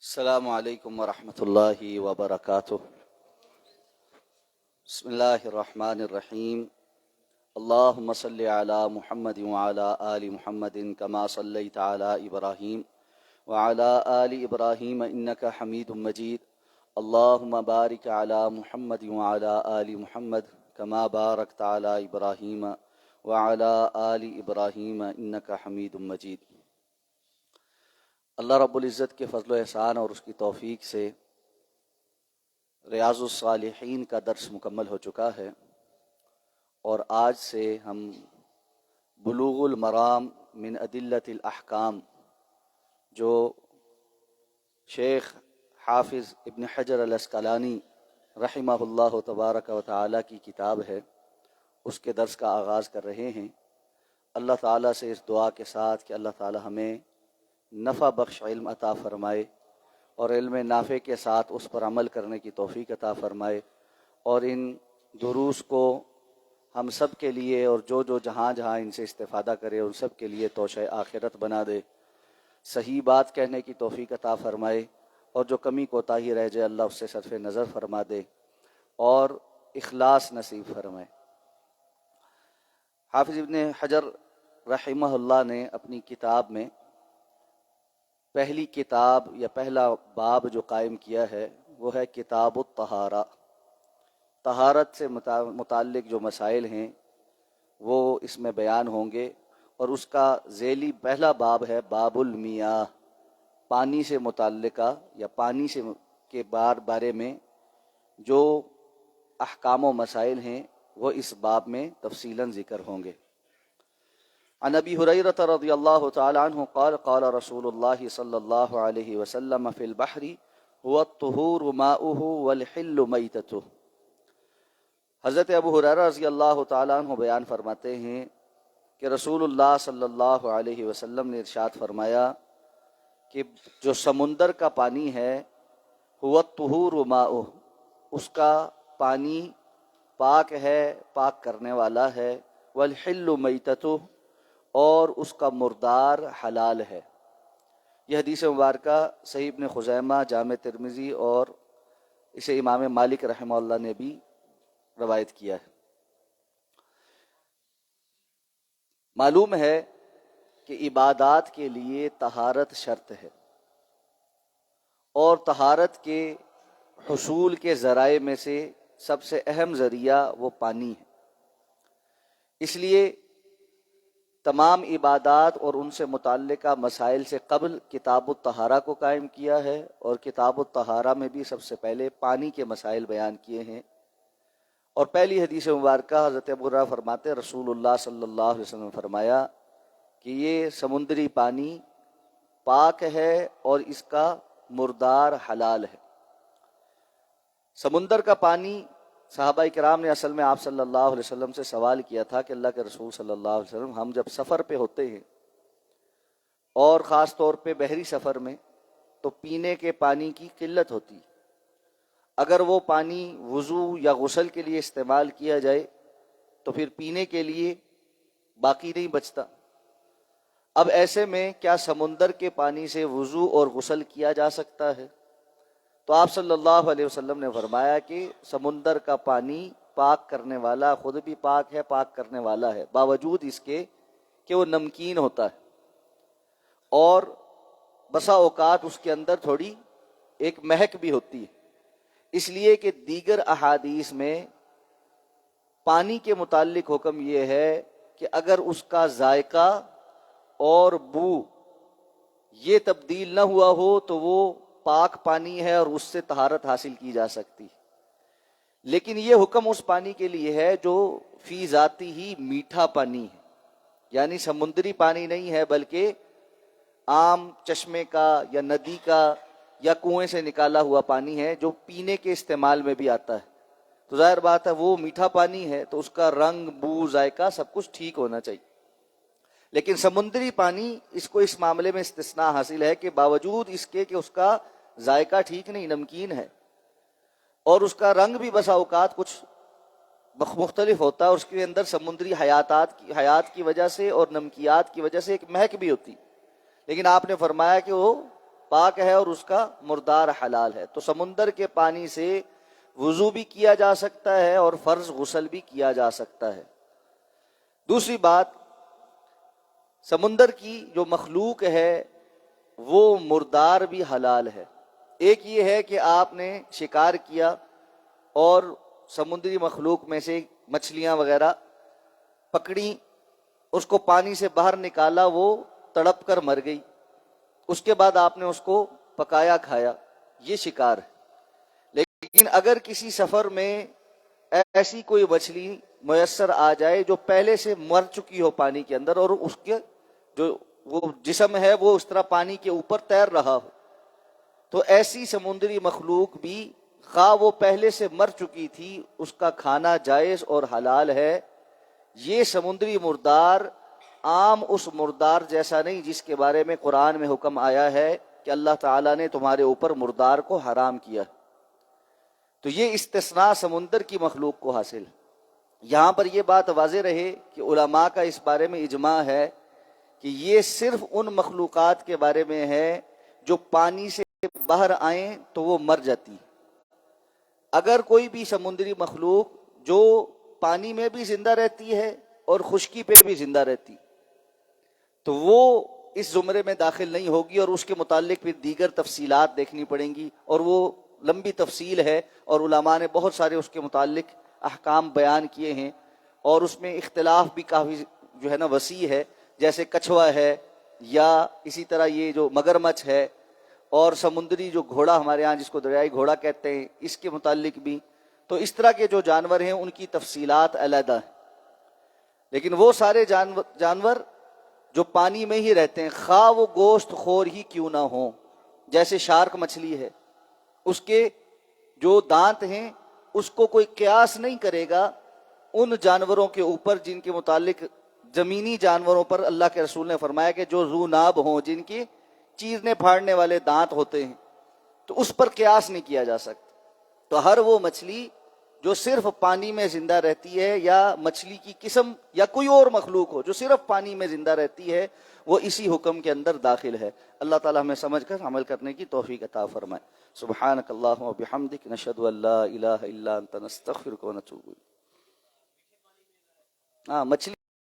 السلام علیکم ورحمۃ اللہ وبرکاتہ۔ بسم اللہ الرحمن الرحیم۔ اللہم صلی علی محمد وعلی آل محمد کما صلیت علی ابراہیم وعلی آل ابراہیم انک حمید مجید۔ اللہم بارک علی محمد وعلی آل محمد کما بارکت علی ابراہیم وعلی آل ابراہیم انک حمید مجید۔ اللہ رب العزت کے فضل و احسان اور اس کی توفیق سے ریاض الصالحین کا درس مکمل ہو چکا ہے، اور آج سے ہم بلوغ المرام من ادلۃ الاحکام جو شیخ حافظ ابن حجر العسقلانی رحمہ اللہ تبارک و تعالی کی کتاب ہے، اس کے درس کا آغاز کر رہے ہیں۔ اللہ تعالیٰ سے اس دعا کے ساتھ کہ اللہ تعالیٰ ہمیں نفع بخش علم عطا فرمائے اور علم نافع کے ساتھ اس پر عمل کرنے کی توفیق عطا فرمائے، اور ان دروس کو ہم سب کے لیے اور جو جہاں جہاں ان سے استفادہ کرے ان سب کے لیے توشہ آخرت بنا دے۔ صحیح بات کہنے کی توفیق عطا فرمائے، اور جو کمی کوتاہی رہ جائے اللہ اس سے صرف نظر فرما دے اور اخلاص نصیب فرمائے۔ حافظ ابن حجر رحمہ اللہ نے اپنی کتاب میں پہلی کتاب یا پہلا باب جو قائم کیا ہے وہ ہے کتاب الطہارہ۔ طہارت سے متعلق جو مسائل ہیں وہ اس میں بیان ہوں گے، اور اس کا ذیلی پہلا باب ہے باب المیاہ، پانی سے متعلقہ یا پانی سے کے بارے میں جو احکام و مسائل ہیں وہ اس باب میں تفصیلاً ذکر ہوں گے۔ عن ابی ہریرہ رضی اللہ تعالی عنہ قال قال رسول اللہ صلی اللہ علیہ وسلم فی البحر هو الطہور ماؤہ والحل میتتہ۔ حضرت ابو ہریرہ رضی اللہ تعالی عنہ بیان فرماتے ہیں کہ رسول اللہ صلی اللہ علیہ وسلم نے ارشاد فرمایا کہ جو سمندر کا پانی ہے هو الطہور ماؤہ، اس کا پانی پاک ہے، پاک کرنے والا ہے، والحل میتتہ، اور اس کا مردار حلال ہے۔ یہ حدیث مبارکہ صحیح ابن خزیمہ، جامع ترمذی اور اسے امام مالک رحمہ اللہ نے بھی روایت کیا ہے۔ معلوم ہے کہ عبادات کے لیے طہارت شرط ہے، اور طہارت کے حصول کے ذرائع میں سے سب سے اہم ذریعہ وہ پانی ہے۔ اس لیے تمام عبادات اور ان سے متعلقہ مسائل سے قبل کتاب الطہارہ کو قائم کیا ہے، اور کتاب الطہارہ میں بھی سب سے پہلے پانی کے مسائل بیان کیے ہیں۔ اور پہلی حدیث مبارکہ حضرت ابو ہریرہ فرماتے رسول اللہ صلی اللہ علیہ وسلم نے فرمایا کہ یہ سمندری پانی پاک ہے اور اس کا مردار حلال ہے۔ سمندر کا پانی صحابہ کرام نے اصل میں آپ صلی اللہ علیہ وسلم سے سوال کیا تھا کہ اللہ کے رسول صلی اللہ علیہ وسلم، ہم جب سفر پہ ہوتے ہیں اور خاص طور پہ بحری سفر میں، تو پینے کے پانی کی قلت ہوتی، اگر وہ پانی وضو یا غسل کے لیے استعمال کیا جائے تو پھر پینے کے لیے باقی نہیں بچتا۔ اب ایسے میں کیا سمندر کے پانی سے وضو اور غسل کیا جا سکتا ہے؟ تو آپ صلی اللہ علیہ وسلم نے فرمایا کہ سمندر کا پانی پاک کرنے والا، خود بھی پاک ہے، پاک کرنے والا ہے، باوجود اس کے کہ وہ نمکین ہوتا ہے، اور بسا اوقات اس کے اندر تھوڑی ایک مہک بھی ہوتی ہے، اس لیے کہ دیگر احادیث میں پانی کے متعلق حکم یہ ہے کہ اگر اس کا ذائقہ اور بو یہ تبدیل نہ ہوا ہو تو وہ پاک پانی ہے اور اس سے طہارت حاصل کی جا سکتی ہے۔ لیکن یہ حکم اس پانی کے لیے ہے جو فی ذاتی ہی میٹھا پانی ہے، یعنی سمندری پانی نہیں ہے بلکہ عام چشمے کا یا ندی کا یا کنویں سے نکالا ہوا پانی ہے جو پینے کے استعمال میں بھی آتا ہے۔ تو ظاہر بات ہے وہ میٹھا پانی ہے تو اس کا رنگ، بو، ذائقہ سب کچھ ٹھیک ہونا چاہیے۔ لیکن سمندری پانی اس کو اس معاملے میں استثناء حاصل ہے کہ باوجود اس کے کہ اس کا ذائقہ ٹھیک نہیں، نمکین ہے، اور اس کا رنگ بھی بسا اوقات کچھ مختلف ہوتا ہے، اور اس کے اندر سمندری حیات کی وجہ سے اور نمکیات کی وجہ سے ایک مہک بھی ہوتی، لیکن آپ نے فرمایا کہ وہ پاک ہے اور اس کا مردار حلال ہے۔ تو سمندر کے پانی سے وضو بھی کیا جا سکتا ہے اور فرض غسل بھی کیا جا سکتا ہے۔ دوسری بات، سمندر کی جو مخلوق ہے وہ مردار بھی حلال ہے۔ ایک یہ ہے کہ آپ نے شکار کیا اور سمندری مخلوق میں سے مچھلیاں وغیرہ پکڑی، اس کو پانی سے باہر نکالا، وہ تڑپ کر مر گئی، اس کے بعد آپ نے اس کو پکایا کھایا، یہ شکار ہے۔ لیکن اگر کسی سفر میں ایسی کوئی مچھلی میسر آ جائے جو پہلے سے مر چکی ہو پانی کے اندر اور اس کے جو وہ جسم ہے وہ اس طرح پانی کے اوپر تیر رہا ہو، تو ایسی سمندری مخلوق بھی خواہ وہ پہلے سے مر چکی تھی، اس کا کھانا جائز اور حلال ہے۔ یہ سمندری مردار عام اس مردار جیسا نہیں جس کے بارے میں قرآن میں حکم آیا ہے کہ اللہ تعالیٰ نے تمہارے اوپر مردار کو حرام کیا۔ تو یہ استثناء سمندر کی مخلوق کو حاصل۔ یہاں پر یہ بات واضح رہے کہ علماء کا اس بارے میں اجماع ہے کہ یہ صرف ان مخلوقات کے بارے میں ہے جو پانی سے باہر آئیں تو وہ مر جاتی۔ اگر کوئی بھی سمندری مخلوق جو پانی میں بھی زندہ رہتی ہے اور خشکی پہ بھی زندہ رہتی تو وہ اس زمرے میں داخل نہیں ہوگی، اور اس کے متعلق بھی دیگر تفصیلات دیکھنی پڑیں گی، اور وہ لمبی تفصیل ہے اور علماء نے بہت سارے اس کے متعلق احکام بیان کیے ہیں، اور اس میں اختلاف بھی کافی جو ہے نا وسیع ہے، جیسے کچھوا ہے یا اسی طرح یہ جو مگرمچھ ہے، اور سمندری جو گھوڑا ہمارے ہاں جس کو دریائی گھوڑا کہتے ہیں اس کے متعلق بھی۔ تو اس طرح کے جو جانور ہیں ان کی تفصیلات علیحدہ ہیں، لیکن وہ سارے جانور جو پانی میں ہی رہتے ہیں، خواہ وہ گوشت خور ہی کیوں نہ ہوں، جیسے شارک مچھلی ہے، اس کے جو دانت ہیں اس کو کوئی قیاس نہیں کرے گا ان جانوروں کے اوپر جن کے متعلق زمینی جانوروں پر اللہ کے رسول نے فرمایا کہ جو ذو ناب ہوں، جن کے چیرنے پھاڑنے والے دانت ہوتے ہیں، تو اس پر قیاس نہیں کیا جا سکتا۔ تو ہر وہ مچھلی جو صرف پانی میں زندہ رہتی ہے، یا مچھلی کی قسم یا کوئی اور مخلوق ہو جو صرف پانی میں زندہ رہتی ہے، وہ اسی حکم کے اندر داخل ہے۔ اللہ تعالیٰ ہمیں سمجھ کر عمل کرنے کی توفیق عطا فرمائے۔ سبحانک اللہم و بحمدک، نشہد ان لا الہ الا انت، نستغفرک و نتوب الیک۔ مچھلی